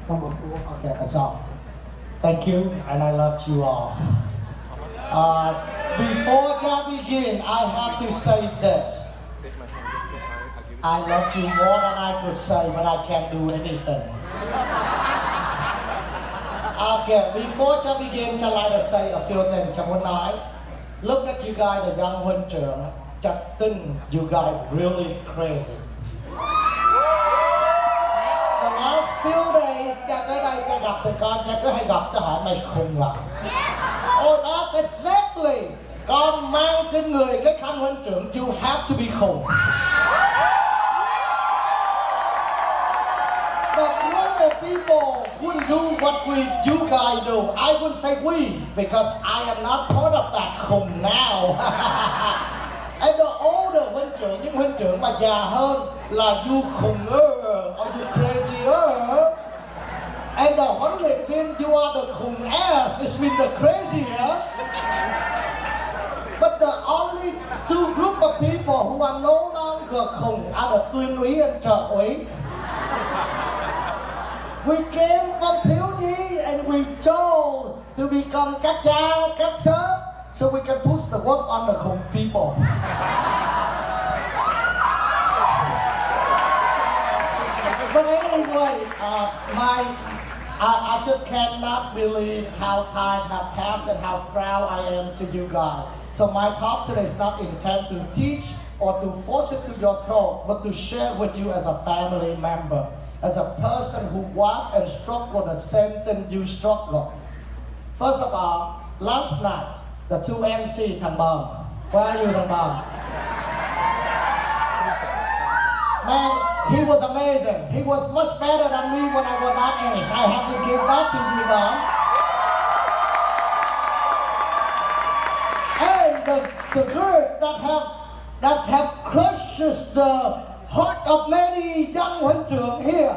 Number 4. Okay, so thank you, and I loved you all. Before I begin, I have to say this. I loved you more than I could say, but I can't do anything. Okay, before I begin, I'd like to say a few things. I muốn nói. Look at you guys, the young huynh trưởng. Chắc tin you guys really crazy. The last few days, cha tới đây cha gặp tụi con, cha cứ hay gặp cha hỏi mày khùng à? Oh, that's exactly. Con mang trên người cái khăn huynh trưởng, you have to be khùng. The group of people wouldn't do what you guys do. I wouldn't say we, because I am not part of that khùng now. And the older huynh trưởng, những huynh trưởng mà già hơn là you khùng or you crazy And the huấn luyện viên, you are the khùng ass, it's been the crazy ass. But the only two group of people who are no longer khùng are the tuyên úy and trợ úy. We came from thiếu nhi and we chose to become các cha, các sếp, so we can push the work on the khùng people. But anyway, I just cannot believe how time has passed and how proud I am to you guys. So my talk today is not intended to teach or to force it to your throat, but to share with you as a family member, as a person who walked and struggled the same thing you struggle. First of all, last night, the two MC, thằng Bờm. Where are you, thằng Bờm? Man, he was amazing. He was much better than me when I was that age. I have to give that to you, Bờm. And the group that have crushed the heart of many young huynh trưởng here.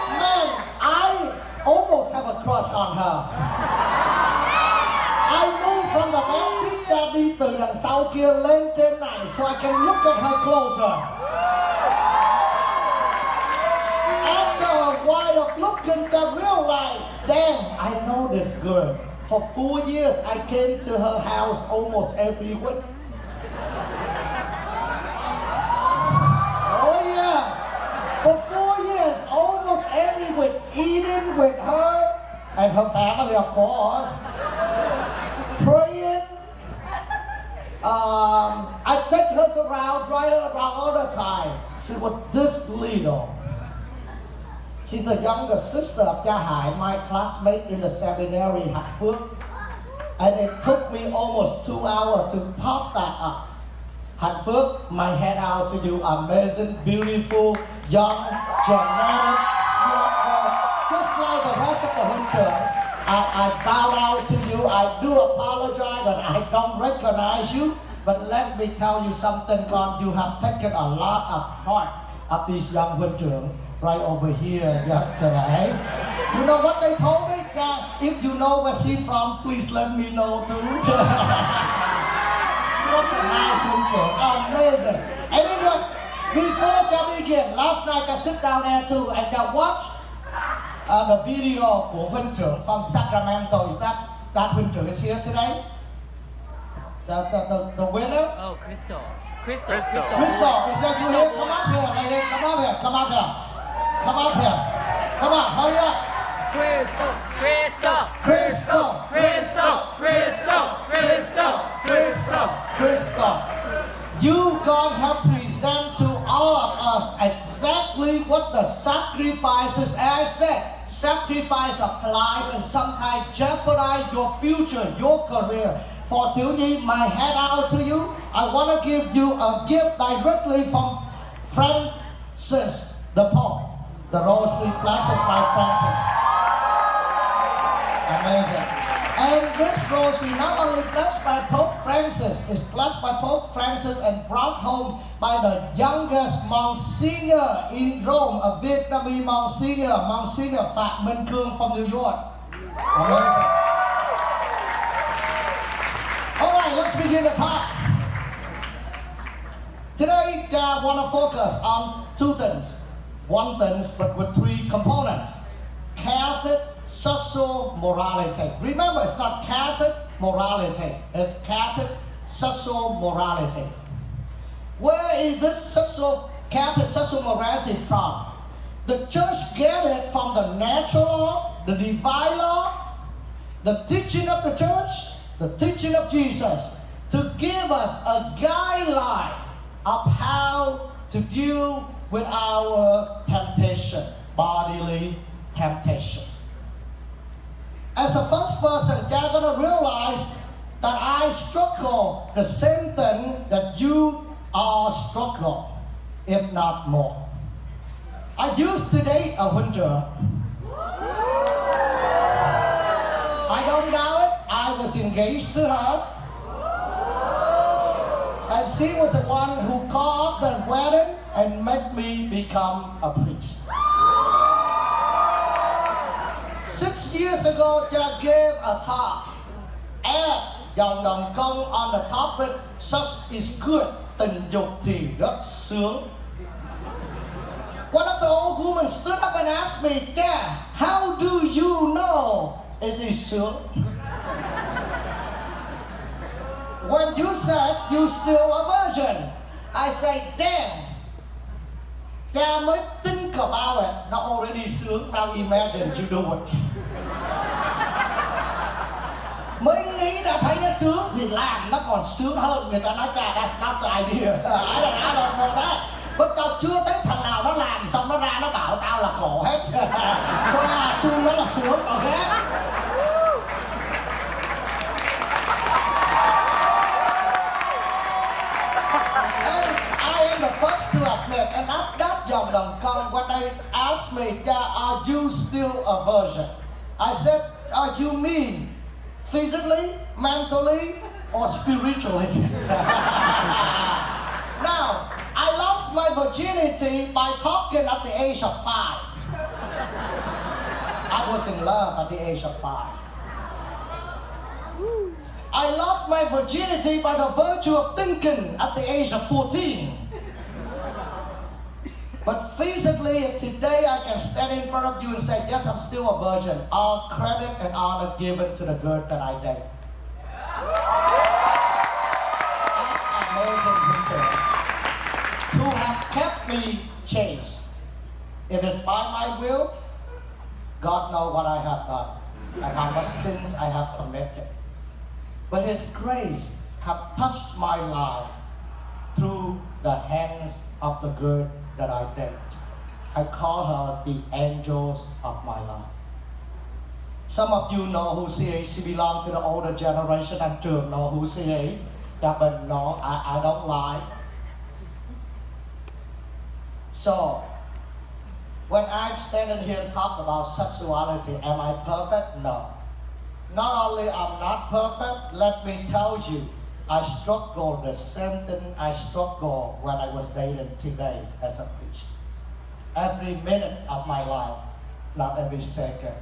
Man, I almost have a crush on her. I moved from the backseat ra đi từ đằng sau kia lên trên này so I can look at her closer. After a while of looking, I realized, damn, I know this girl. For 4 years, I came to her house almost every week. Oh yeah, for 4 years, almost every week, eating with her and her family, of course. Praying. I take her around, drive her around all the time. She was this little. She's the younger sister of Cha Hải, my classmate in the seminary, Hạnh Phước. And it took me almost 2 hours to pop that up. Hạnh Phước, my head out to you, amazing, beautiful, young, dramatic, smart girl, just like the rest of the huynh trưởng. I bow down to you. I do apologize that I don't recognize you. But let me tell you something, God, you have taken a lot of heart of these young huynh trưởng right over here yesterday. You know what they told me? If you know where she's from, please let me know too. That's a nice huynh trưởng. Amazing. Anyway, before I begin, last night I sit down there too and I watched the video của huynh trưởng from Sacramento. Is that huynh trưởng is here today? The winner? Oh, Crystal, is that you here? Come up here, lady. Come up here. Come on, hurry up. Crystal. You God have presented to all of us exactly what the sacrifices, as I said, sacrifice of life and sometimes jeopardize your future, your career. For thiếu nhi, my head out to you. I want to give you a gift directly from Francis the Pope. The rosary blessed by Francis. Amazing. And this rosary not only blessed by Pope Francis, is blessed by Pope Francis and brought home by the youngest Monsignor in Rome, a Vietnamese Monsignor Phạm Minh Cương from New York. Amazing. All right, let's begin the talk. Today, I want to focus on two things. one thing, but with three components. Catholic sexual morality. Remember, it's not Catholic morality, it's Catholic sexual morality. Where is this Catholic sexual morality from? The church get it from the natural law, the divine law, the teaching of the church, the teaching of Jesus, to give us a guideline of how to deal with our temptation, bodily temptation. As a first person, you're going to realize that I struggle the same thing that you are struggle, if not more. I used to date a hunter. I don't doubt it. I was engaged to her. And she was the one who called the wedding and made me become a priest. 6 years ago, I gave a talk at dòng đồng công on the topic sex is good, tình dục thì rất sướng. One of the old women stood up and asked me, "Dad, how do you know it is sướng?" When you said you still a virgin, I said, "Damn, cha mới think about it, nó already sướng. Now imagine you do it." Mới nghĩ đã thấy nó sướng thì làm nó còn sướng hơn. Người ta nói cha, that's not the idea. I don't know that. But tao chưa thấy thằng nào nó làm xong nó ra nó bảo tao là khổ hết. So assume nó là sướng, okay? I am the first to admit, and at that dòng đồng con, when they asked me, are you still a virgin? I said, are you mean physically, mentally, or spiritually? Now, I lost my virginity by talking at the age of 5. I was in love at the age of 5. I lost my virginity by the virtue of thinking at the age of 14. But physically, today I can stand in front of you and say, yes, I'm still a virgin. All credit and honor given to the girl that I date. Amazing people who have kept me chaste. If it's by my will, God knows what I have done and how much sins I have committed. But His grace have touched my life through the hands of the girl that I date. I call her the angels of my life. Some of you know who she is. She belongs to the older generation. I'm sure know who she is. Yeah, but no, I don't lie. So, when I'm standing here and talk about sexuality, am I perfect? No. Not only I'm not perfect, let me tell you, I struggle the same thing I struggle when I was dating today as a priest. Every minute of my life, not every second.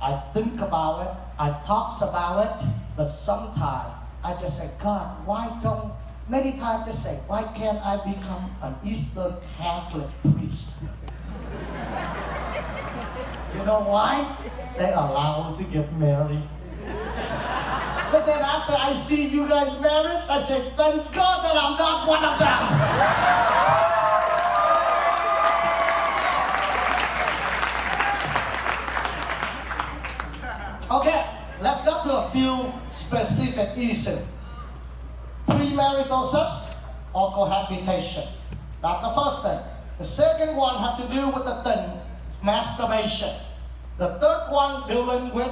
I think about it, I talk about it, but sometimes I just say, God, why don't, many times they say, why can't I become an Eastern Catholic priest? You know why? They allowed to get married. But then after I see you guys married, I say, thanks God that I'm not one of them. Okay, let's go to a few specific issues. Premarital sex or cohabitation. That's the first thing. The second one has to do with the thing, masturbation. The third one dealing with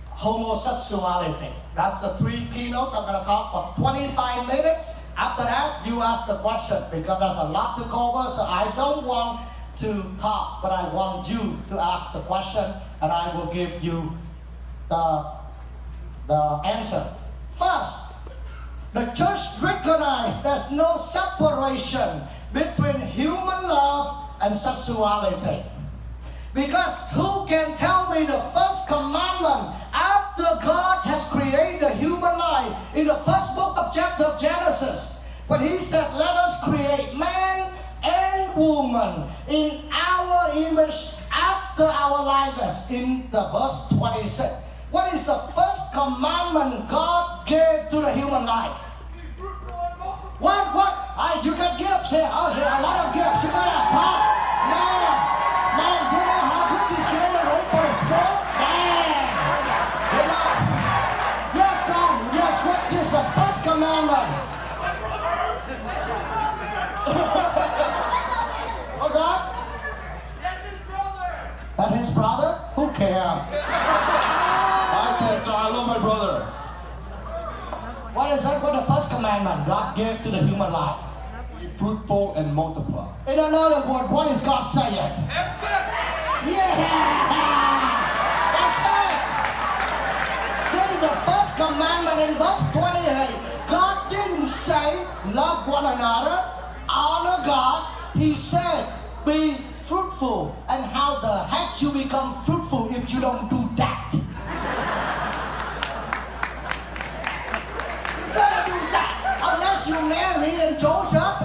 homosexuality. That's the 3 keynotes. I'm going to talk for 25 minutes. After that, you ask the question because there's a lot to cover, so I don't want to talk, but I want you to ask the question and I will give you the answer. First, the church recognizes there's no separation between human love and sexuality. Because who can tell me the first commandment after God has created the human life in the first book of chapter of Genesis, when He said, let us create man and woman in our image after our likeness in the verse 26. What is the first commandment God gave to the human life? What? You got gifts here. Oh, here, a lot of gifts. You gotta talk. Man, you know how good this kid is ready for a sport? Man, you know. Yes, God. Yes, what is the first commandment? What's that? That's his brother. That his brother? Who cares? I can't. I love my brother. What is that? What the first commandment God gave to the human life? Be fruitful and multiply. In another word, what is God saying? That's it. Yeah! That's it! See, the first commandment in verse 28, God didn't say, love one another, honor God. He said, be fruitful. And how the heck you become fruitful if you don't do that? You gotta do that, unless you marry and Joseph.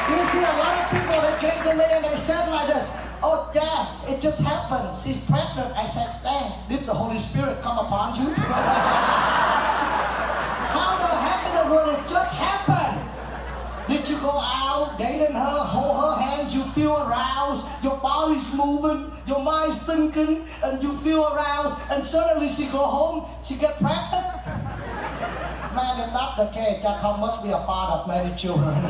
You see, a lot of people, they came to me and they said like this, oh, Dad, it just happened. She's pregnant. I said, Dad, did the Holy Spirit come upon you? How the heck in the world it just happened? Did you go out, dating her, hold her hand, you feel aroused, your body's moving, your mind's thinking, and you feel aroused, and suddenly she go home, she get pregnant? Man, if not the case, Jack Hong must be a father of many children. Let me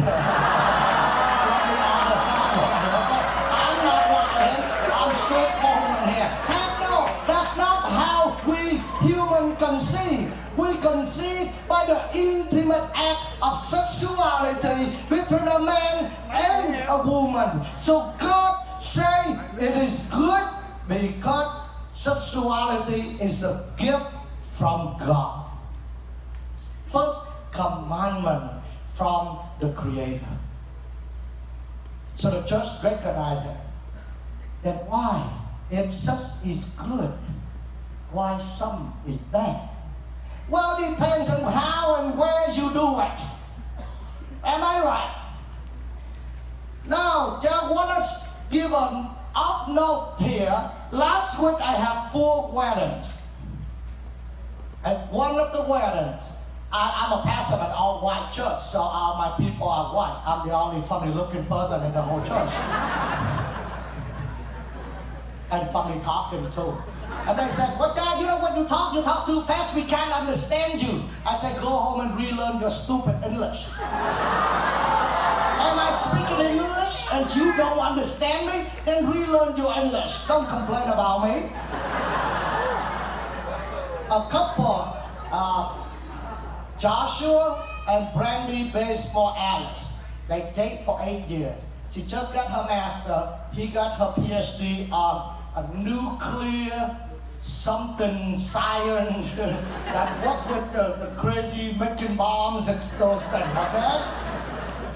understand, okay? I'm not lying, I'm straightforward here. Heck no, that's not how we human conceive. We conceive by the intimate act of sexuality between a man and a woman. So God say it is good because sexuality is a gift from God. First commandment from the Creator. So the church recognizes it. That why, if sex is good, why some is bad? Well, it depends on how and where you do it. Am I right? Now, I want to give an off note here. Last week I had 4 weddings. At one of the weddings, I'm a pastor at an all-white church, so all my people are white. I'm the only funny-looking person in the whole church. And funny talking too. And they said, well, Dad, you know when you talk too fast, we can't understand you. I said, go home and relearn your stupid English. Am I speaking English and you don't understand me? Then relearn your English. Don't complain about me. A couple, Joshua and Brandy Baseball Alice, they date for 8 years. She just got her master. He got her PhD on a nuclear something science that work with the crazy making bombs and those things, okay?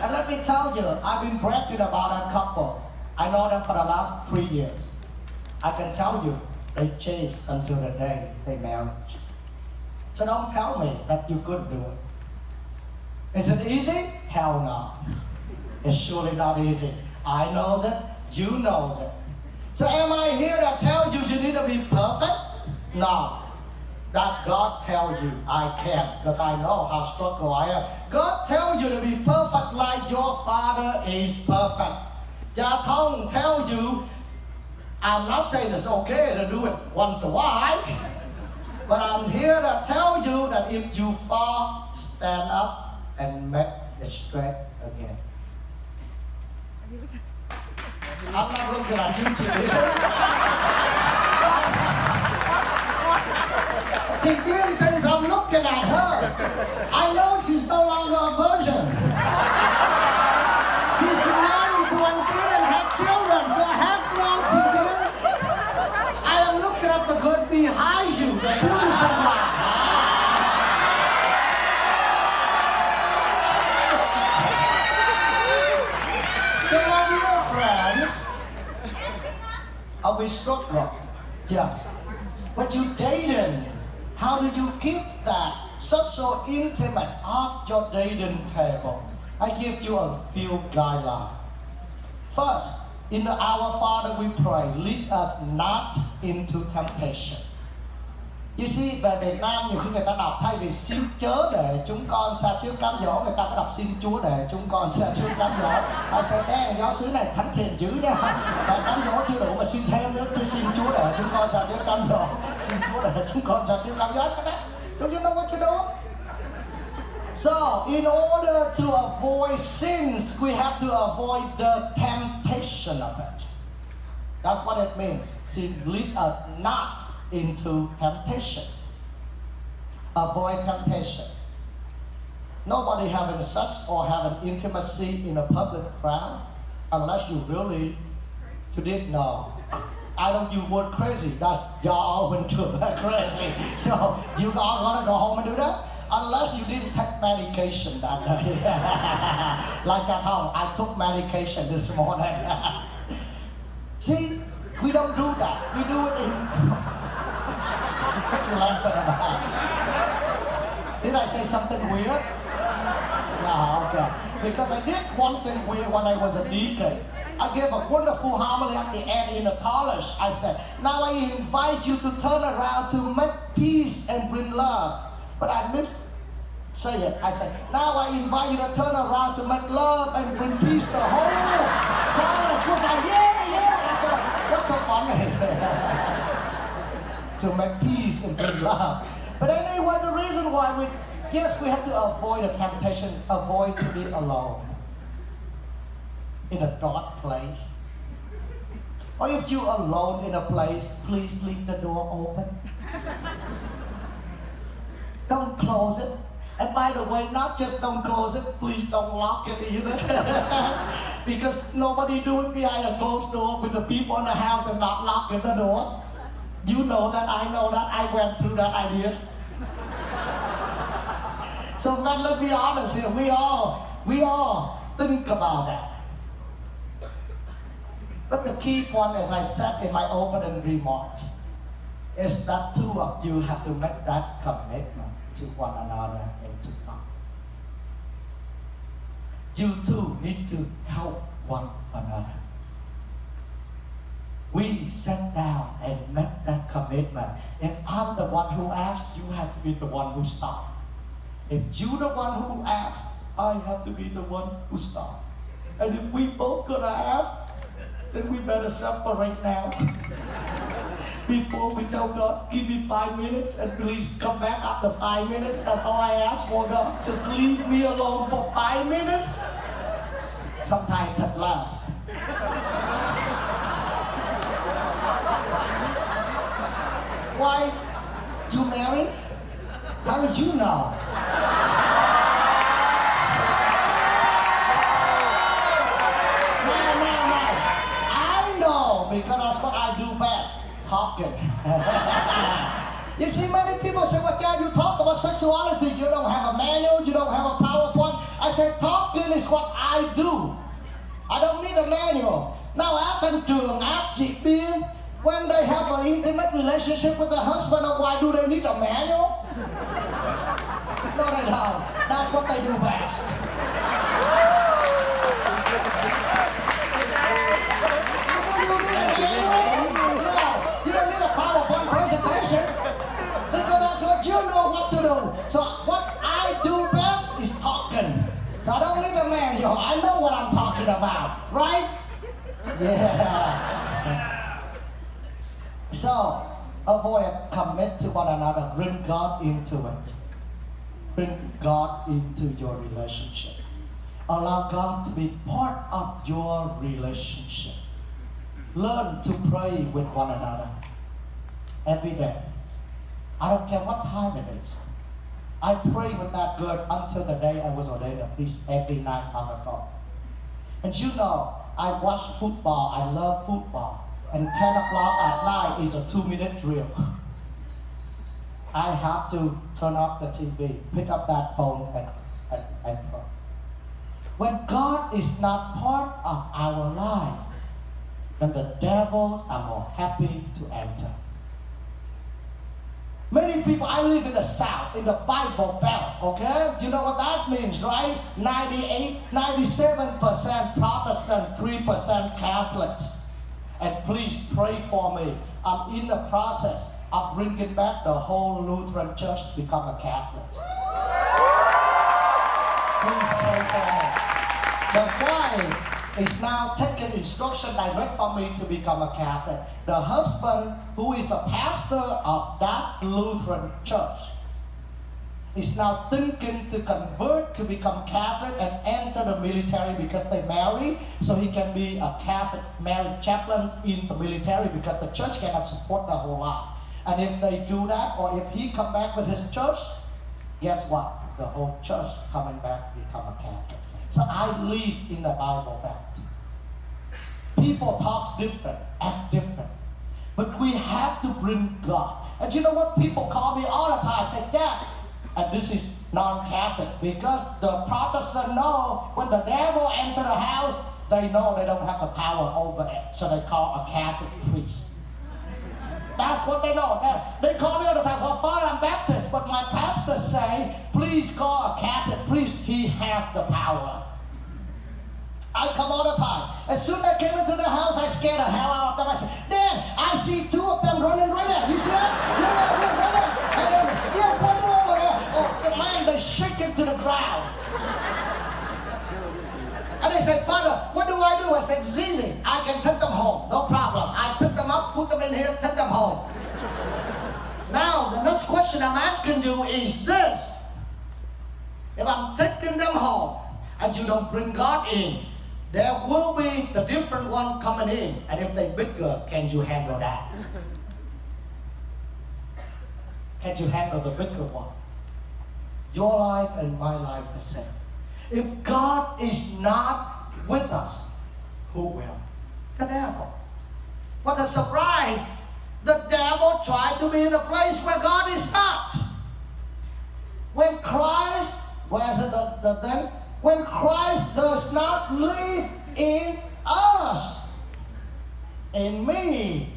And let me tell you, I've been bragging about that couple. I know them for the last 3 years. I can tell you, they chased until the day they married. So don't tell me that you couldn't do it. Is it easy? Hell no. It's surely not easy. I knows it, you knows it. So am I here to tell you you need to be perfect? No. That's God tells you I can't, because I know how struggle I am. God tells you to be perfect like your Father is perfect. Thông tells you, I'm not saying it's okay to do it once a while, but I'm here to tell you that if you fall, stand up and make it straight again. I'm not looking at you today. Thì bien things I'm looking at her. I know she's no longer a virgin. She's married to one kid and had children. So heck no, Tibian. I am looking at the good behind you, the beautiful one. So my dear friends, are we struggling? Yes. But you dating, how do you keep that social intimate of your dating table, I give you a few guidelines. First, in the Our Father we pray, lead us not into temptation. You see, về Việt Nam nhiều khi người ta đọc thay vì xin chớ để chúng con xa trước cám dỗ, người ta có đọc xin Chúa để chúng con xa trước cám dỗ. Họ sẽ đen giáo xứ này thánh thiện dữ nha. Và cám dỗ chưa đủ mà xin thêm nữa, cứ xin Chúa để chúng con xa trước cám dỗ, xin Chúa để chúng con xa trước cám dỗ. Don't you know what you do? So, in order to avoid sins, we have to avoid the temptation of it. That's what it means. Sin lead us not into temptation. Avoid temptation. Nobody having sex or having intimacy in a public crowd unless you didn't know. I don't use word crazy. That y'all went to crazy. So you all gonna go home and do that? Unless you didn't take medication that day. Like at home, I took medication this morning. See, we don't do that. We do it in... What you laughing about? Did I say something weird? No, okay. Because I did one thing weird when I was a deacon. I gave a wonderful homily at the end in the college. I said, now I invite you to turn around to make peace and bring love. But I say it. I said, now I invite you to turn around to make love and bring peace to the whole college. Was like, yeah. I thought, what's so funny? To make peace and bring love. But anyway, the reason why we have to avoid the temptation, avoid to be alone in a dark place. Or if you're alone in a place, please leave the door open. Don't close it. And by the way, not just don't close it, please don't lock it either. Because nobody do it behind a closed door with the people in the house and not locking the door. You know that, I know that, I went through that idea. So man, let's be honest here, we all think about that. But the key point, as I said in my opening remarks, is that two of you have to make that commitment to one another and to God. You two need to help one another. We sit down and make that commitment. If I'm the one who asked, you have to be the one who stopped. If you're the one who asked, I have to be the one who stopped. And if we both gonna ask, then we better separate now. Before we tell God, give me 5 minutes and please come back after 5 minutes. That's all I ask for, God. Just leave me alone for 5 minutes. Sometimes it lasts. Why? You married? How did you know? No. Because that's what I do best. Talking. You see, many people say, well, yeah, you talk about sexuality. You don't have a manual. You don't have a PowerPoint. I said, talking is what I do. I don't need a manual. Now, ask trường, ask chị Biên, when they have an intimate relationship with their husband, why do they need a manual? No, they don't. That's what they do best. You don't need a PowerPoint presentation because that's what you know what to do. So what I do best is talking. So I don't need a manual. I know what I'm talking about, right? Yeah. So avoid, commit to one another. Bring God into it. Bring God into your relationship. Allow God to be part of your relationship. Learn to pray with one another every day. I don't care what time it is. I prayed with that girl until the day I was ordained a priest every night on the phone. And you know, I watch football, I love football. And 10 o'clock at night is a 2-minute drill. I have to turn off the TV, pick up that phone and pray. When God is not part of our life, then the devils are more happy to enter. Many people, I live in the South, in the Bible Belt, okay? Do you know what that means, right? 97% Protestant, 3% Catholics. And please pray for me. I'm in the process of bringing back the whole Lutheran Church to become a Catholic. Please pray for me. The wife is now taking instruction direct from me to become a Catholic. The husband, who is the pastor of that Lutheran church, is now thinking to convert to become Catholic and enter the military because they marry, so he can be a Catholic married chaplain in the military because the church cannot support the whole lot. And if they do that, or if he come back with his church, guess what? The whole church coming back become a Catholic. So I live in the Bible Belt. People talk different, act different. But we have to bring God. And you know what? People call me all the time, say, Dad, and this is non-Catholic, because the Protestant know when the devil enter the house, they know they don't have the power over it. So they call a Catholic priest. That's what they know. They call me all the time, well, Father, I'm Baptist, but my pastor say, please call a Catholic priest. He has the power. I come all the time. As soon as I came into the house, I scared the hell out of them. I said, Dad, I see two of them running right there. You see that? Yeah, right there. And then, yeah, one more over there. Oh, the man, they shaking to the ground. And they said, Father, what do I do? I said, it's easy. I can take them home. No problem. I pick them up, put them in here, take them home. Now, the next question I'm asking you is this. If I'm taking them home and you don't bring God in, there will be the different one coming in. And if they're bigger, can you handle that? Can you handle the bigger one? Your life and my life the same. If God is not with us, who will? The devil. What a surprise! The devil tried to be in a place where God is not. When Christ, where is it the thing? When Christ does not live in us, in me,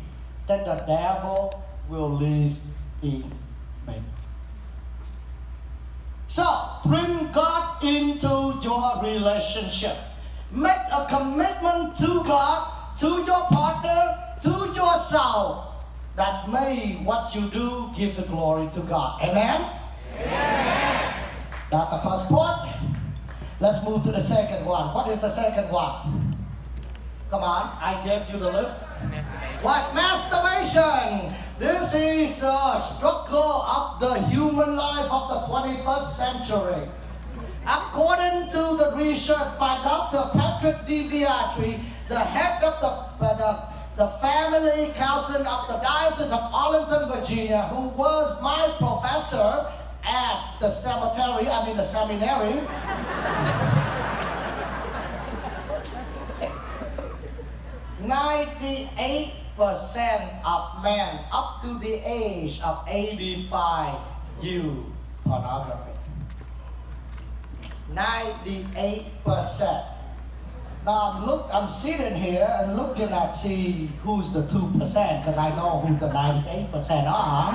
then the devil will live in me. So, bring God into your relationship. Make a commitment to God, to your partner, to your soul, that may what you do give the glory to God. Amen? Amen. That's the first part. Let's move to the second one. What is the second one? Come on, I gave you the list. What? Masturbation. This is the struggle of the human life of the 21st century. According to the research by Dr. Patrick DiViatri, the head of the family counseling of the Diocese of Arlington, Virginia, who was my professor at the seminary. 98% of men up to the age of 85 use pornography. 98%. Now I'm sitting here and looking at see who's the 2%, because I know who the 98% are.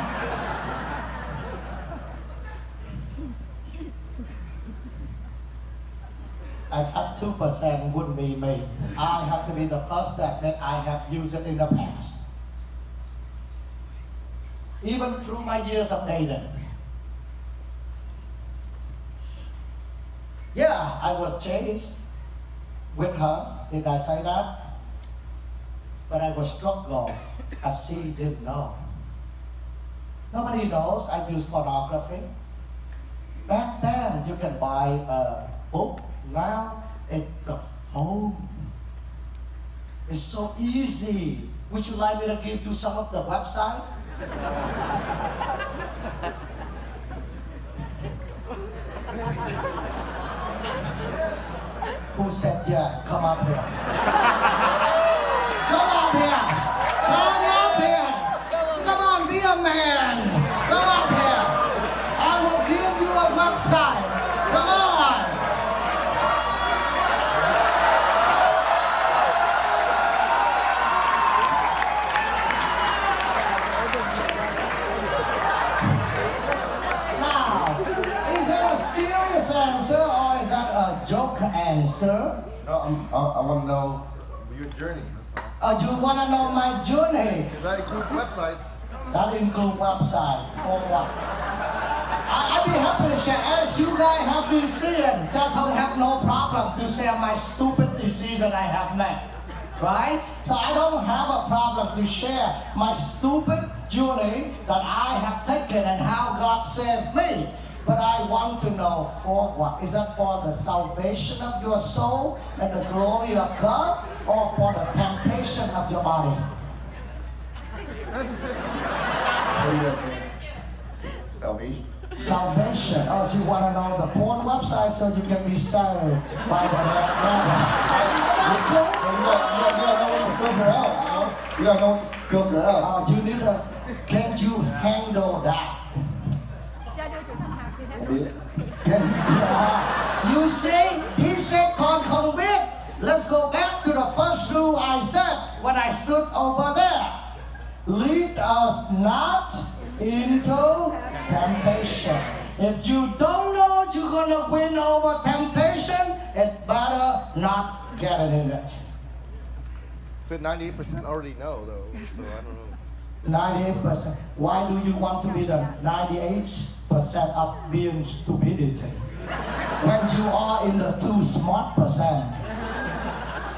And that 2% wouldn't be me. I have to be the first step that I have used it in the past. Even through my years of dating. Yeah, I was chased with her. Did I say that? But I was struggled, as she didn't know. Nobody knows I use pornography. Back then, you can buy a book. Now, it's the phone. It's so easy. Would you like me to give you some of the website? Who said yes? Come up here. Come up here. Come up here. Come on, be a man. Come up here. I will give you a website. Come on. answer. No, I want to know your journey. That's You want to know my journey? all. That includes websites. That include website. For what? I'd be happy to share. As you guys have been seeing, that don't have no problem to share my stupid decision I have made. Right? So I don't have a problem to share my stupid journey that I have taken and how God saved me. But I want to know for what? Is that for the salvation of your soul and the glory of God, or for the temptation of your body? What do you guys think? Salvation. Salvation. Oh, you want to know the porn website so you can be saved by the That's cool. You gotta know what to filter out. You gotta know what to filter out. Oh, you need a. Can't you handle that? You see, he said, convict. Let's go back to the first rule I said when I stood over there. Lead us not into temptation. If you don't know you're gonna win over temptation, it better not get in it. Said 98% already know though, so I don't know. 98%. Why do you want to be the 98% of being stupidity? When you are in the too smart %.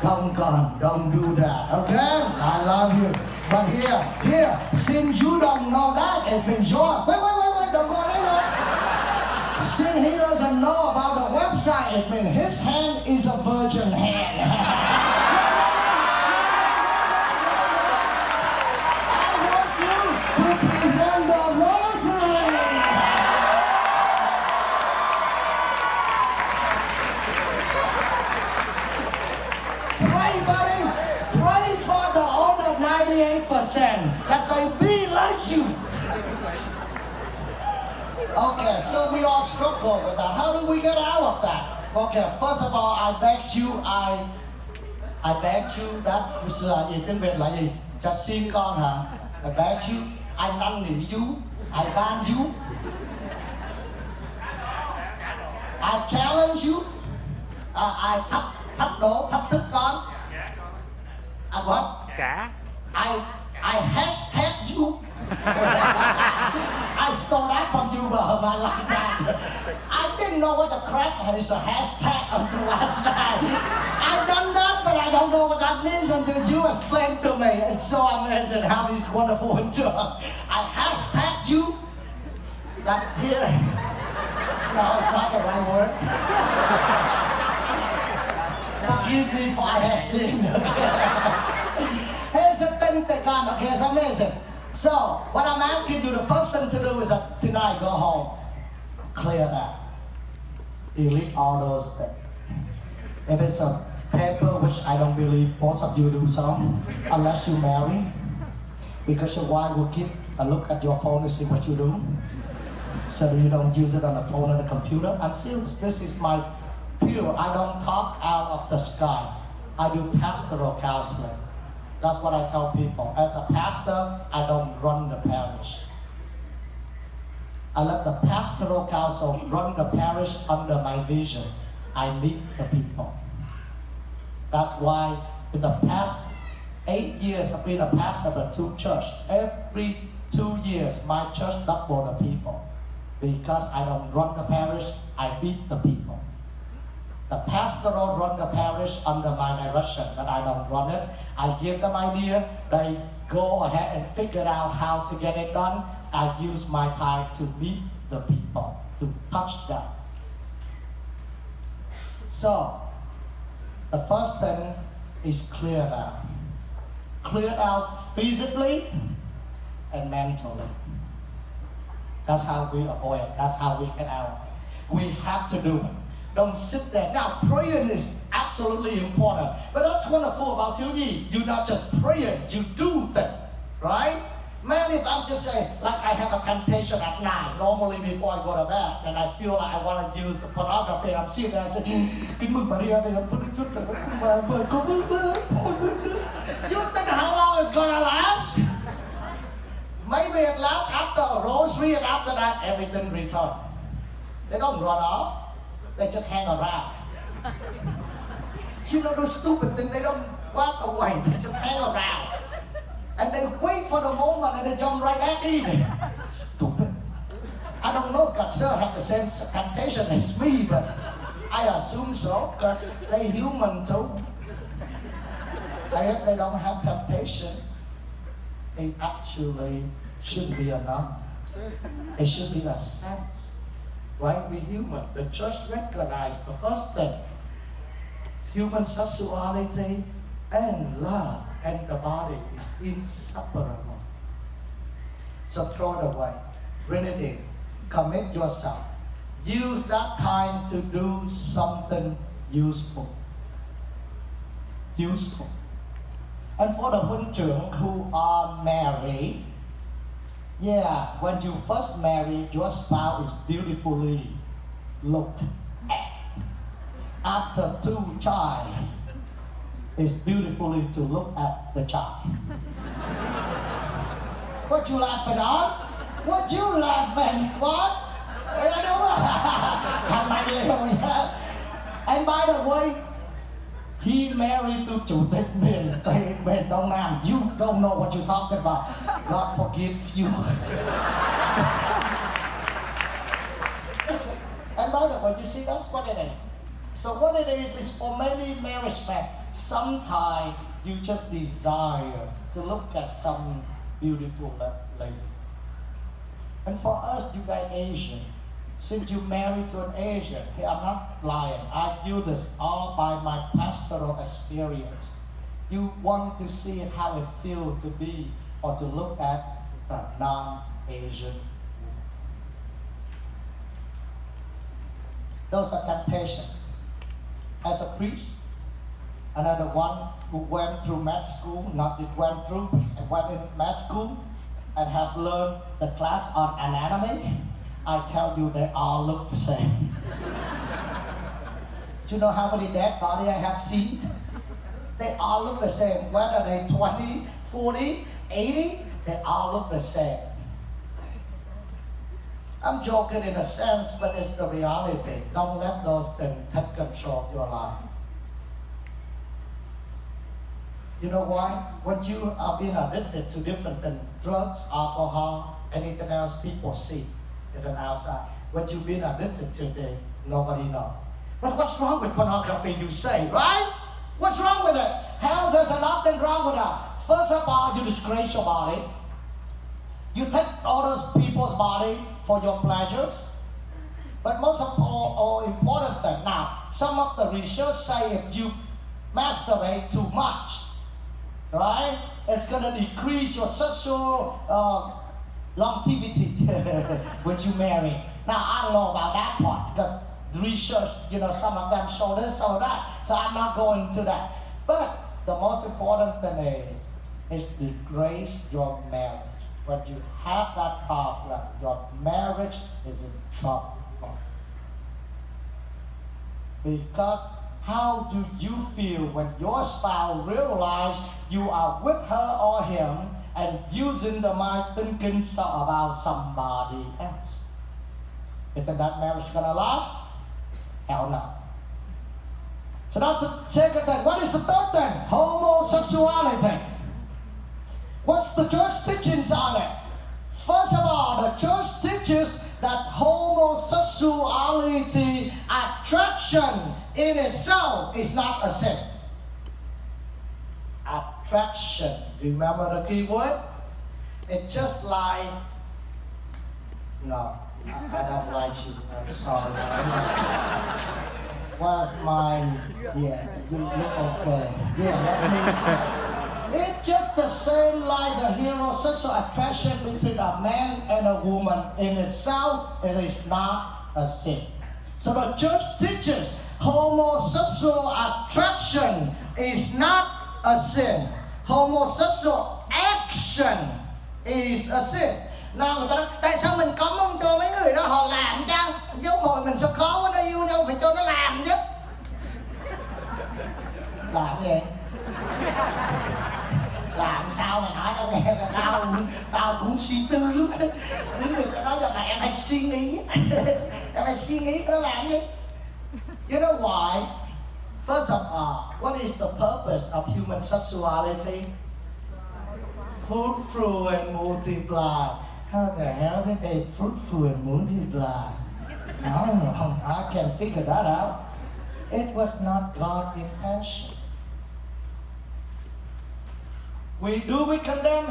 Don't do that, okay? I love you. But here, since you don't know that, it's been short. Wait, don't go there. Since he doesn't know about the website, it means his hand is a virgin hand. That they be like you. Okay, so we all struggle with that. How do we get out of that? Okay, first of all, I beg you that là gì? Tiếng Việt là gì? Cho xin con hả? I beg you, I năn nỉ you, I ban you, I challenge you, I thách thức con. I what? I hashtag you. I stole that from you, but I like that. I didn't know what the crap is a hashtag until last night. I done that, but I don't know what that means until you explained to me. It's so amazing how these wonderful interrupt. I hashtag you. That here. No, it's not the right word. Forgive me for I have sinned. Okay? Here's the thing that God, okay, it's amazing. So, what I'm asking you, the first thing to do is that tonight go home, clear that, delete all those things. If it's a paper, which I don't believe most of you do so, unless you marry, because your wife will keep a look at your phone to see what you do, so you don't use it on the phone or the computer. I'm serious, this is my pure, I don't talk out of the sky. I do pastoral counseling. That's what I tell people. As a pastor, I don't run the parish. I let the pastoral council run the parish under my vision. I meet the people. That's why in the past 8 years of being a pastor of a two church, every 2 years my church double the people. Because I don't run the parish, I meet the people. The pastoral run the parish under my direction, but I don't run it. I give them idea, they go ahead and figure out how to get it done. I use my time to meet the people, to touch them. So, the first thing is clear out. Clear out physically and mentally. That's how we avoid it. That's how we get out. We have to do it. Don't sit there. Now, praying is absolutely important. But that's wonderful about you. You're not just praying, you do things, right? Man, if I'm just saying, like I have a temptation at night, normally before I go to bed, and I feel like I want to use the pornography, and I'm sitting there and saying, you think how long it's gonna last? Maybe it lasts after a rosary, and after that, everything returns. They don't run off. They just hang around. You know those stupid things, they don't walk away, they just hang around. And they wait for the moment and they jump right back in. Stupid. I don't know, God sir have the same temptation as me, but I assume so, because they human too. And if they don't have temptation, it actually shouldn't be enough. It should be a sense. Right? We human. The church recognized the first thing. Human sexuality and love and the body is inseparable. So throw it away. Bring it in. Commit yourself. Use that time to do something useful. Useful. And for the huynh trưởng who are married, yeah, when you first marry, your spouse is beautifully looked at. After 2 child, it's beautifully to look at the child. What you laughing on? What you laughing? What? I don't know. And by the way, he married to Chủ tịch miền Đông Nam. You don't know what you're talking about. God forgive you. And by the way, you see, that's what it is. So what it is for many marriage men, sometimes you just desire to look at some beautiful lady. And for us, you guys Asian, since you married to an Asian, hey, I'm not lying, I do this all by my pastoral experience. You want to see how it feels to be or to look at a non-Asian woman. Those are temptations. As a priest, another one who went through med school, not it went through, and went in med school, and have learned the class on anatomy, I tell you they all look the same. Do you know how many dead bodies I have seen? They all look the same. Whether they're 20, 40, 80, they all look the same. I'm joking in a sense, but it's the reality. Don't let those things take control of your life. You know why? When you are being addicted to different things, drugs, alcohol, anything else, people see is an outside. When you've been addicted to it, nobody knows. But what's wrong with pornography, you say, right? What's wrong with it? Hell, there's nothing wrong with that. First of all, you disgrace your body. You take all those people's body for your pleasures. But most of all important thing, now, some of the research say if you masturbate too much, right, it's gonna decrease your sexual longevity when you marry. Now, I don't know about that part because the research, you know, some of them show this, some of that, so I'm not going into that. But the most important thing is disgrace your marriage. When you have that problem, your marriage is in trouble. Because how do you feel when your spouse realizes you are with her or him and using the mind thinking about somebody else? Isn't that marriage gonna last? Hell no. So that's the second thing. What is the third thing? Homosexuality. What's the church teachings on it? First of all, the church teaches that homosexuality attraction in itself is not a sin. Attraction. Remember the key word? It's just like, no, I don't like you. I'm sorry. Where's my, yeah, you look okay. Yeah, that means, it's just the same like the heterosexual attraction between a man and a woman. In itself, it is not a sin. So the church teaches homosexual attraction is not a sin. Homosexual action is a sin. Nào người ta nói, tại sao mình cấm không cho mấy người đó họ làm chăng? Giáo hội mình sao khó quá, nó yêu nhau phải cho nó làm chứ. Làm gì? Làm sao mày nói tao nghe là tao cũng suy tư lắm. Đến người ta nói rằng là em hãy suy nghĩ. Em hãy suy nghĩ nó làm gì? You know why? First of all, what is the purpose of human sexuality? Fruitful and multiply. How the hell did they fruitful and multiply? I don't know. I can't figure that out. It was not God's intention. We condemn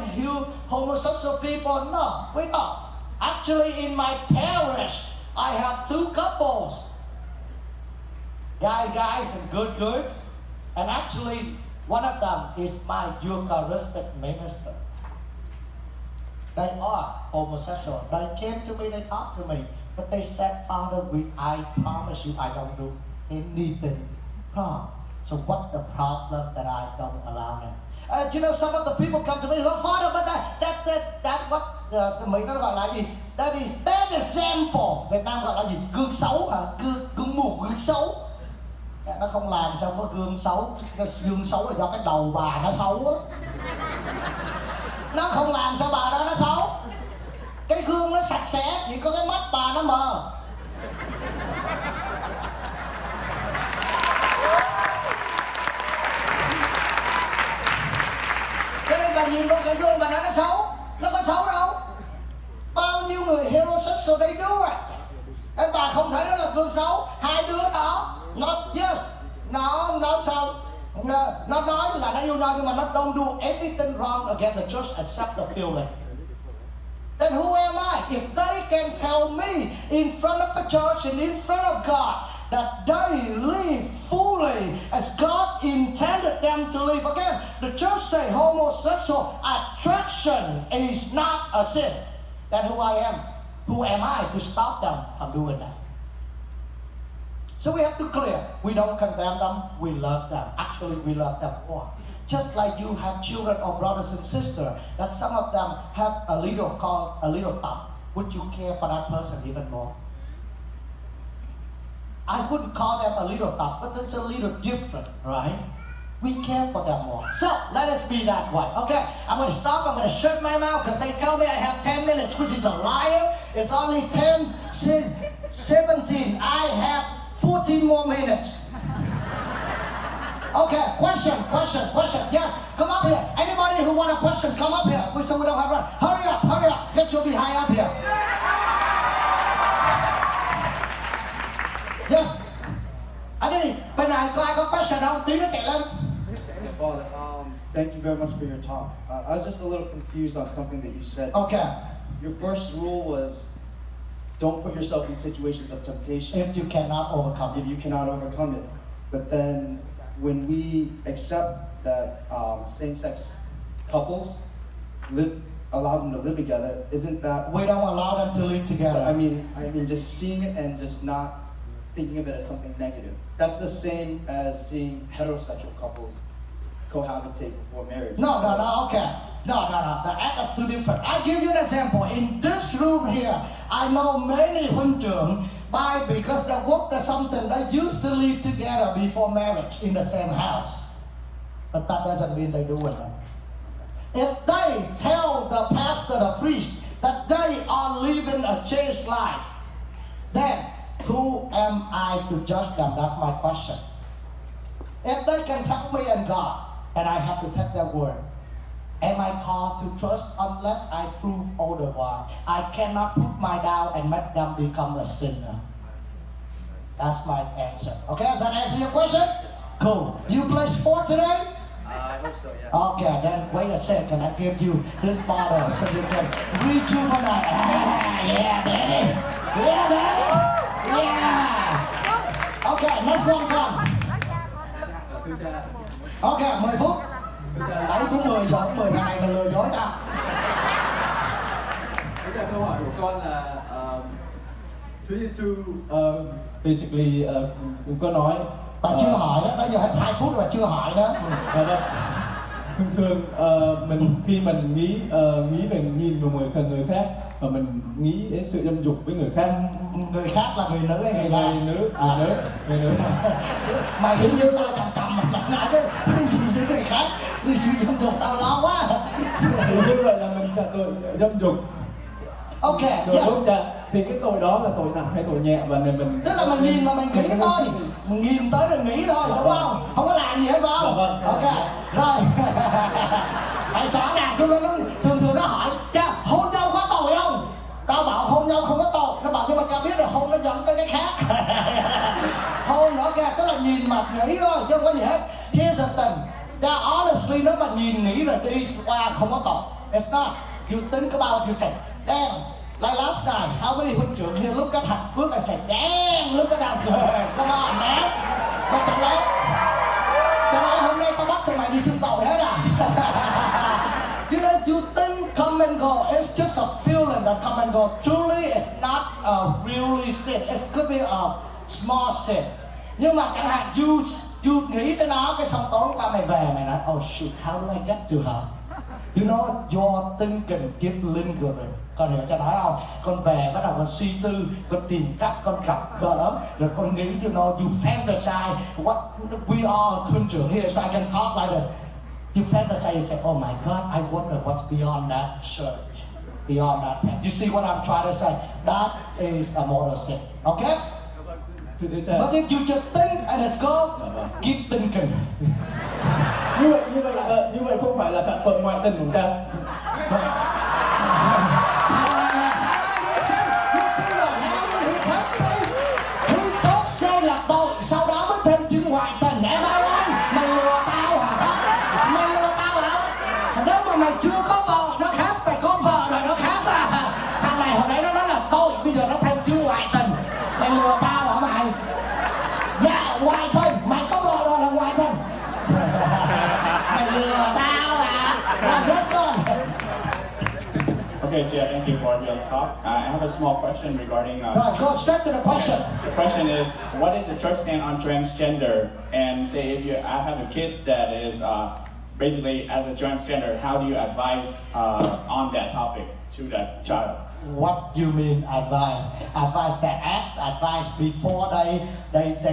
homosexual people? No, we don't. Actually, in my parish, I have 2 couples. Guys and girls. And actually, one of them is my Eucharistic minister. They are homosexual. They came to me, they talked to me. But they said, Father, I promise you I don't do anything wrong. So what the problem that I don't allow them? Some of the people come to me, oh, Father, but that what Mỹ nó gọi là gì? That is bad example. Việt Nam gọi là gì? Gương xấu hả? Gương mù, gương xấu. Nó không làm sao có gương xấu. Gương xấu là do cái đầu bà nó xấu á. Nó không làm sao bà đó nó xấu. Cái gương nó sạch sẽ, chỉ có cái mắt bà nó mờ. Cho nên bà nhìn vào cái gương bà nói nó xấu. Nó có xấu đâu. Bao nhiêu người heterosexual they do it. Em bà không thấy đó là gương xấu. 2 đứa đó nó yes, nó sao? Nó nói là nó yêu nhau nhưng mà nó don't do anything wrong against the church except the feeling. Then who am I? If they can tell me in front of the church and in front of God that they live fully as God intended them to live. Again, the church say homosexual attraction is not a sin. Then who I am? Who am I to stop them from doing that? So we have to clear. We don't condemn them. We love them. Actually, we love them more. Just like you have children or brothers and sisters, that some of them have a little thumb. Would you care for that person even more? I wouldn't call them a little thumb, but it's a little different, right? We care for them more. So let us be that way. Okay, I'm going to stop. I'm going to shut my mouth because they tell me I have 10 minutes, which is a liar. It's only 17. I have 14 more minutes. Okay, question. Yes, come up here. Anybody who want a question, come up here. So we don't have run. Hurry up. Get your behind up here. Yes. Anh đi, bên này có ai có question không? Tí nữa chạy lên. Father, thank you very much for your talk. I was just a little confused on something that you said. Okay. Your first rule was don't put yourself in situations of temptation If you cannot overcome if you cannot overcome it. But then when we accept that same-sex couples allow them to live together, isn't that... We don't allow them to live together. I mean, just seeing it and just not thinking of it as something negative. That's the same as seeing heterosexual couples cohabitate before marriage. No, okay. No. The act is too different. I'll give you an example. In this room here, I know many huynh because they work at something, they used to live together before marriage in the same house. But that doesn't mean they do it. If they tell the pastor, the priest, that they are living a chaste life, then who am I to judge them? That's my question. If they can tell me and God, and I have to take their word, am I called to trust unless I prove otherwise? I cannot put my down and make them become a sinner. That's my answer. Okay, does that answer your question? Cool. You play sport today? I hope so, yeah. Okay, then wait a second. I give you this bottle so you can rejuvenate. Yeah, baby. Yeah, baby. Yeah. Okay, next one come. Okay, 10 phút. Đấy cũng 10 rồi, 10 thằng này mà lừa dối tao. Câu hỏi của con là Chúa Giêsu basically có nói Bà chưa hỏi đó, bây giờ hết 2 phút rồi bà chưa hỏi đó. Thường mình khi mình nghĩ về nhìn vào người khác và mình nghĩ đến sự dâm dục với người khác. Người khác là người nữ hay người nam? Người nữ. Mày hình như tao cầm mà nói cái nhìn với người khác đi sử dụng dục tao lo quá. Thì như vậy là mình sẽ tội dâm dục. Ok, Rồi yes. lúc thì cái tội đó là tội nặng hay tội nhẹ và nên mình... Tức là mình nhìn mà mình nghĩ thôi. Mình nhìn tới rồi mình nghĩ thôi đúng không? Không có làm gì hết phải không? Ok, rồi. Tại rõ ràng tôi nó thường nó hỏi cha hôn nhau có tội không? Tao bảo hôn nhau không có tội. Nó bảo nhưng mà cha biết là hôn nó dẫn tới cái khác. Hôn nó kìa, tức là nhìn mặt nghĩ thôi chứ không có gì hết. Here's the thing. Cha honestly nếu mà nhìn nghĩ rồi đi qua không có tội. It's not. You think about you say, damn, like last night, how many huynh trưởng here look at Hạnh Phước and say, damn, look at that girl, come on man. Mà chẳng lẽ hôm nay tao bắt tụi mày đi xưng tội hết à? You know, you think come and go, it's just a feeling that come and go. Truly, it's not a really sin. It could be a small sin. Nhưng mà chẳng hạn you nghĩ tới nó, cái xong tối qua mày về mày nói, oh shoot, how do I get to her? You know, your thinking keep lingering. Con hiểu cho nói không? Con về bắt đầu con suy tư, con tìm cách, con gặp gỡ, rồi con nghĩ, you know, you fantasize. What we are huynh trưởng here, so I can talk like this. You fantasize, you say, oh my God, I wonder what's beyond that church, beyond that pen. You see what I'm trying to say? That is a moral sin. Okay? But if you just think and let's go, keep thinking. Như vậy không phải là phạm tội ngoại tình của cha. He say là tội, sau đó mới thêm chữ ngoại tình. Em ơi, mày lừa tao hả? Mày lừa tao hả? Nếu mà mày chưa có vợ nó khác, mày có vợ rồi nó khác à? Thằng này hồi nãy nó nói là tội, bây giờ nó thêm chữ ngoại tình. Mày lừa tao hả mày? Dạ, ngoại tình, mày có vợ rồi là ngoại tình. Mày lừa tao hả? Rồi, yes con. Okay, Jia, thank you for your talk. I have a small question regarding. Right, go straight to the question. The question is, what is the church stand on transgender? And say if you have a kid that is basically as a transgender, how do you advise on that topic to that child? What do you mean advise? Advise the act, advise before they make the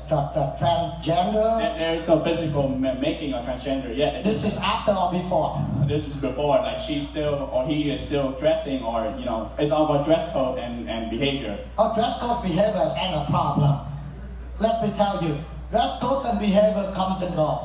transgender? There is no physical making a transgender yet. This is after or before? This is before, like she's still or he is still dressing, or you know, it's all about dress code and behavior. Oh, dress code behavior is not a problem. Let me tell you, dress code and behavior comes and go.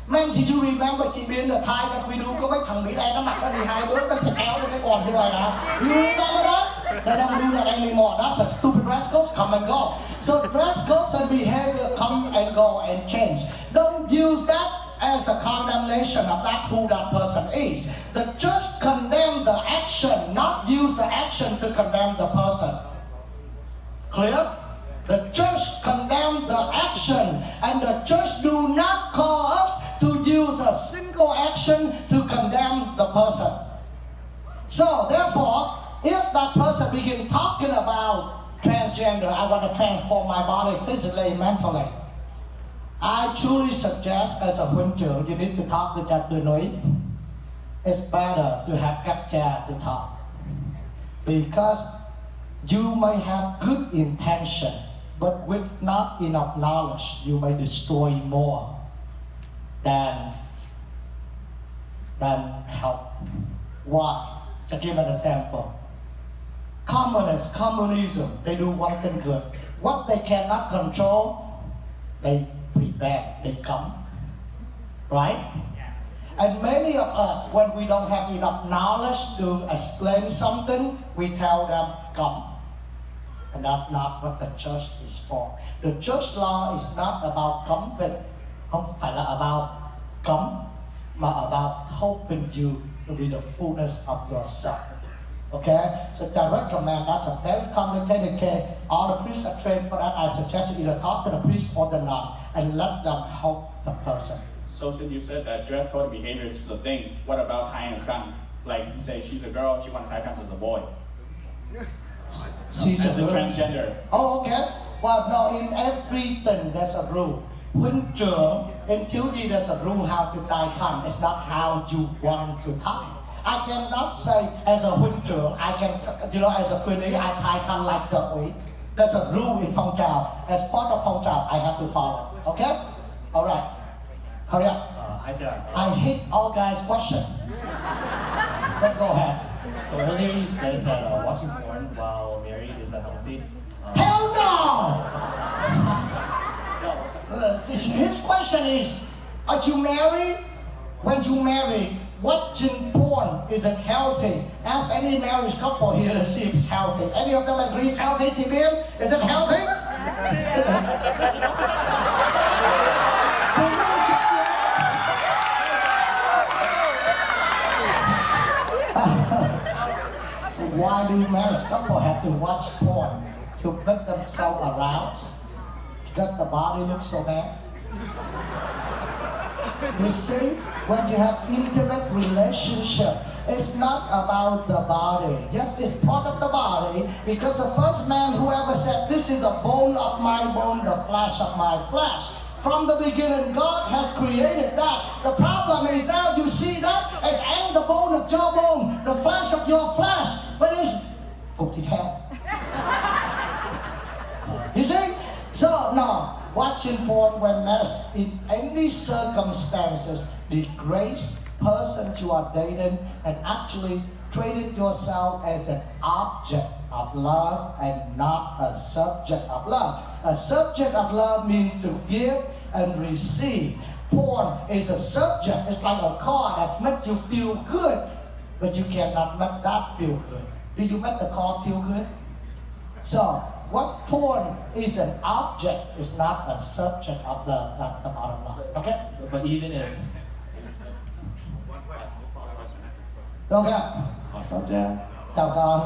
Man, did you remember chị Biên the time that we do có mấy thằng Mỹ đây nó mặc nó đi hai bước nó kéo lên cái quần như vậy nè. You remember that? They don't do that anymore. That's a stupid dress code, come and go. So dress codes and behavior come and go and change. Don't use that as a condemnation of that who that person is. The church condemn the action, not use the action to condemn the person. Clear? The church condemn the action, and the church do not call us to use a single action to condemn the person. So therefore, if that person begin talking about transgender, I want to transform my body physically, mentally, I truly suggest as a huynh trưởng, you need to talk to cha Tư Núi. It's better to have các cha to talk. Because you may have good intention, but with not enough knowledge, you may destroy more than help. Why? To give an example. Communism, they do one thing good. What they cannot control, they prevent, they come. Right? And many of us, when we don't have enough knowledge to explain something, we tell them, come. And that's not what the church is for. The church law is not about cấm, không phải là about cấm, mà about helping you to be the fullness of yourself. Okay? So I recommend, that's a very complicated case. All the priests are trained for that. I suggest you either talk to the priest or the nun and let them help the person. So since you said that dress code behavior is a thing, what about tying a khăn? Like, say she's a girl, she wants to tie khăn as a boy. She's as a transgender. Oh, okay. Well, no, in everything there's a rule. Huynh trưởng, in thiếu nhi there's a rule how to tie khăn. It's not how you want to tie. I cannot say as a huynh trưởng, I can, as a Queen, I tie khăn like the úy. There's a rule in phong trào. As part of phong trào, I have to follow. Okay? All right. Hurry up. Hi, John. I hate all guys' question. But go ahead. So earlier you said that watching porn while married is unhealthy. Hell no! his question is, are you married? When you marry, watching porn isn't healthy. Ask any married couple here to see if it's healthy. Any of them agree it's healthy, TBM? Is it healthy? Why do married couple have to watch porn? To make themselves aroused? Because the body looks so bad? You see, when you have intimate relationship, it's not about the body. Yes, it's part of the body, because the first man who ever said, this is the bone of my bone, the flesh of my flesh. From the beginning, God has created that. The problem is now you see that as and the bone of your bone, the flesh of your flesh, but it's cục thịt heo. You see? So now, watching porn when married in any circumstances degrades person you are dating and actually treated yourself as an object of love and not a subject of love. A subject of love means to give and receive. Porn is a subject. It's like a car that makes you feel good, but you cannot make that feel good. Do you make the car feel good? So, what porn is an object is not a subject of love. That's the bottom line. Okay? But even if Okay. Chào con.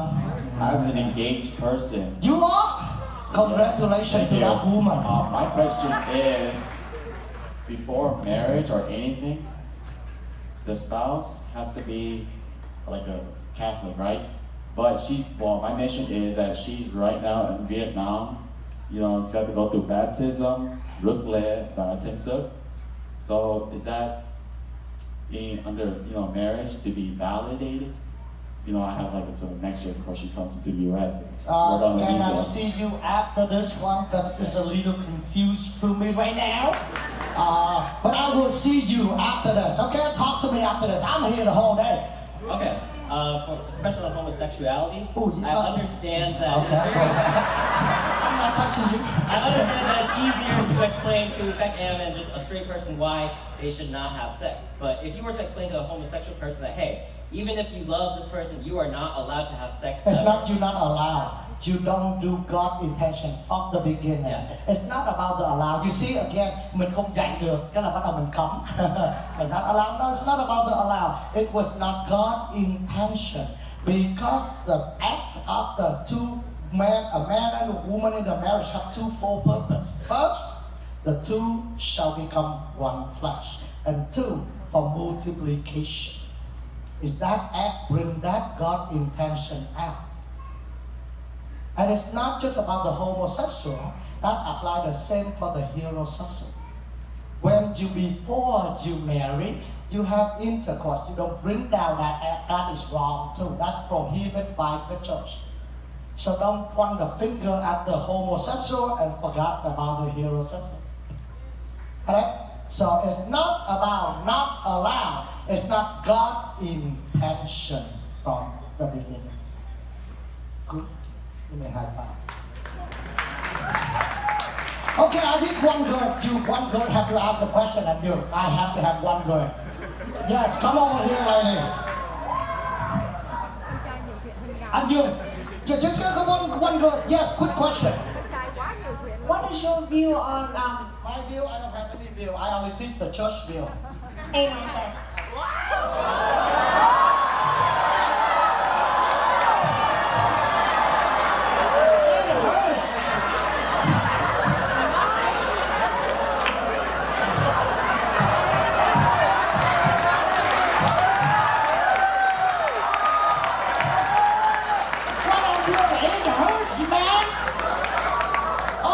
As an engaged person, You are? Congratulations to that woman. My question is, before marriage or anything, the spouse has to be like a Catholic, right? But my mission is that she's right now in Vietnam. You know, she had to go through baptism, rước lễ, baptism. So is that under marriage to be validated? You know, I have like until next year before she comes into the U.S. Can I see you after this one? Because it's a little confused for me right now. But I will see you after this. Okay, talk to me after this. I'm here the whole day. okay, for the question on homosexuality, Ooh, I understand that. Okay, go ahead. I'm not touching you. I understand that it's easier to explain to VEYM and just a straight person why they should not have sex. But if you were to explain to a homosexual person that, hey, even if you love this person, you are not allowed to have sex. It's not you're not allowed. You don't do God's intention from the beginning. Yes. It's not about the allow. You see, again, mình không dạy được, cái là bắt đầu mình cấm. Mình not allowed. No, it's not about the allow. It was not God's intention. Because the act of the two men, a man and a woman in the marriage have twofold purpose. First, the two shall become one flesh. And two, for multiplication. Is that act bring that God intention out? And it's not just about the homosexual. That apply the same for the heterosexual. When before you marry, you have intercourse. You don't bring down that act. That is wrong too. That's prohibited by the church. So don't point the finger at the homosexual and forget about the heterosexual. Correct? So it's not about not allowed. It's not God's intention from the beginning. Good. Give me a high five. Okay, I need one girl. One girl have to ask the question, and I have to have one girl. Yes, come over here, lady. And you. Just one girl. Yes, quick question. What is your view on My view, I don't have any view. I only think the church view. anal sex? It hurts. What I do, it hurts, man.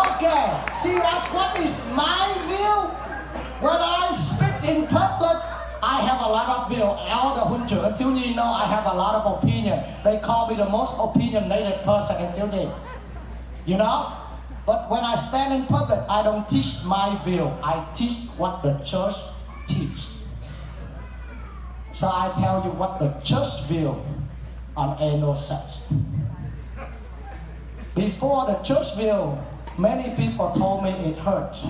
Okay, see, that's what is my view. When I speak in public, I have a lot of view. All the huynh trưởng thiếu nhi know I have a lot of opinion. They call me the most opinionated person in thiếu nhi. You know? But when I stand in public, I don't teach my view. I teach what the church teach. So I tell you what the church view on anal sex. Before the church view, many people told me it hurts.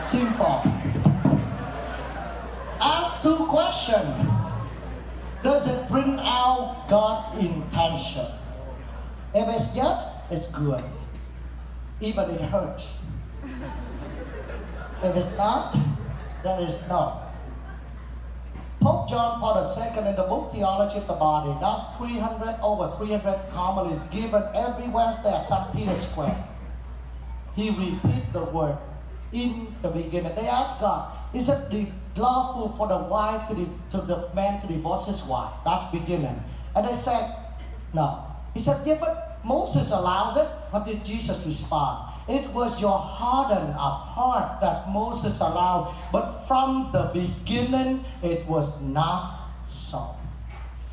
Simple. Ask 2 questions. Does it bring out God's intention? If it's yes, it's good. Even it hurts. If it's not, then it's no. Pope John Paul II in the book Theology of the Body, that's over 300 homilies given everywhere there at St. Peter's Square. He repeat the word in the beginning. They asked God, is it lawful for the wife to the man to divorce his wife? That's beginning. And they said, no. He said, yeah, but Moses allows it. What did Jesus respond? It was your hardened of heart that Moses allowed, but from the beginning it was not so.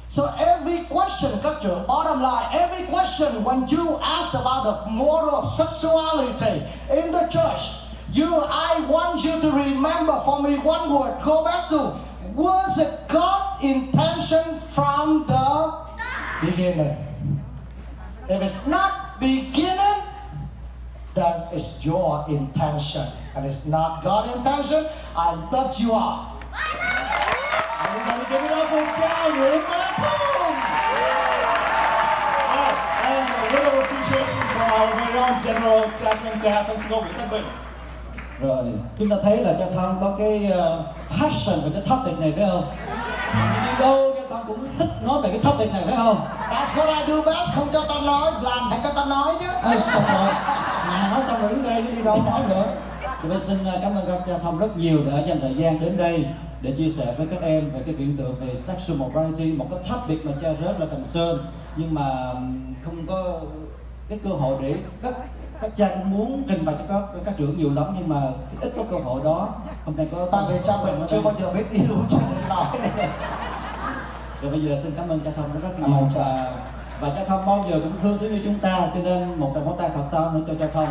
So every question, các trưởng, bottom line, every question when you ask about the moral of sexuality in the church, I want you to remember for me one word. Go back to, was it God's intention from the beginning? If it's not beginning, then it's your intention, and it's not God's intention. I loved you all. Everybody give it up for John Nguyễn Thông. And a little appreciation for our very own General Chaplain Tr Nguyễn Thanh Bình. Rồi, chúng ta thấy là Cha Thông có cái passion về cái topic này phải không? Đi đâu Cha Thông cũng thích nói về cái topic này phải không? That's what I do best, không cho tao nói, làm phải cho tao nói chứ. Xong rồi, nói xong rồi đứng đây chứ đi đâu nói nữa. Thì mình xin cảm ơn Cha Thông rất nhiều đã dành thời gian đến đây để chia sẻ với các em về cái hiện tượng về sexual morality, một cái topic mà cha rất là concern, nhưng mà không có cái cơ hội để các cha cũng muốn trình bày cho các trưởng nhiều lắm, nhưng mà ít có cơ hội đó. Hôm nay có tại vì cha mình chưa bao giờ biết yêu cho nên nói. Rồi bây giờ xin cảm ơn Cha Thông rất là nhiều, và Cha Thông bao giờ cũng thương như chúng ta, cho nên một tràng pháo tay thật to nữa cho Cha Thông.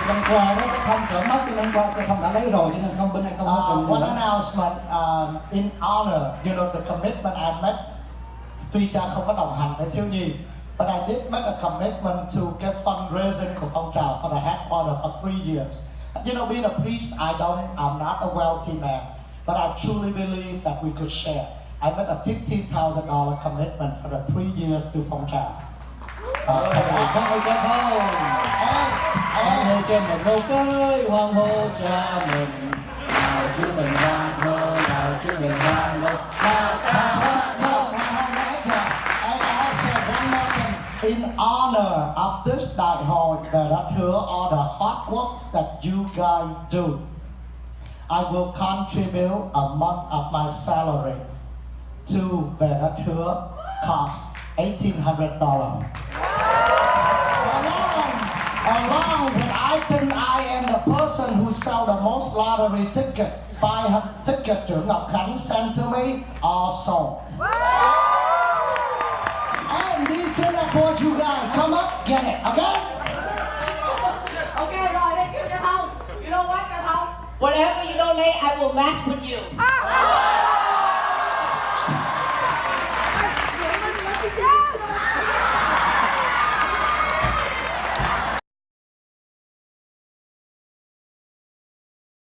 Năm qua đó Cha Thông sợ mất, cho nên qua Cha Thông đã lấy rồi, cho nên bên này không có cần. One announcement in honor, the commitment I made. Tuy cha không có đồng hành với thiếu nhi, but I did make a commitment to get fundraising của phong trào for the headquarters for 3 years. Being a priest, I'm not a wealthy man, but I truly believe that we could share. I made a $15,000 commitment for the 3 years to phong trào. Hoàng hô cho mình nô cơi, hoàng hô cho mình, nào chúng mình vang hô, nào chúng mình vang hô, in honor of this đại hội về đất hứa, all the hard works that you guys do, I will contribute a month of my salary to về đất hứa, cost $1,800. Along with I think I am the person who sell the most lottery ticket. 500 ticket trưởng Ngọc Khánh sent to me also. And these things are for you guys. Come up, get it, okay? Okay, rồi, thank you, Cha Thông. You know what, Cha Thông? Whatever you donate, I will match with you.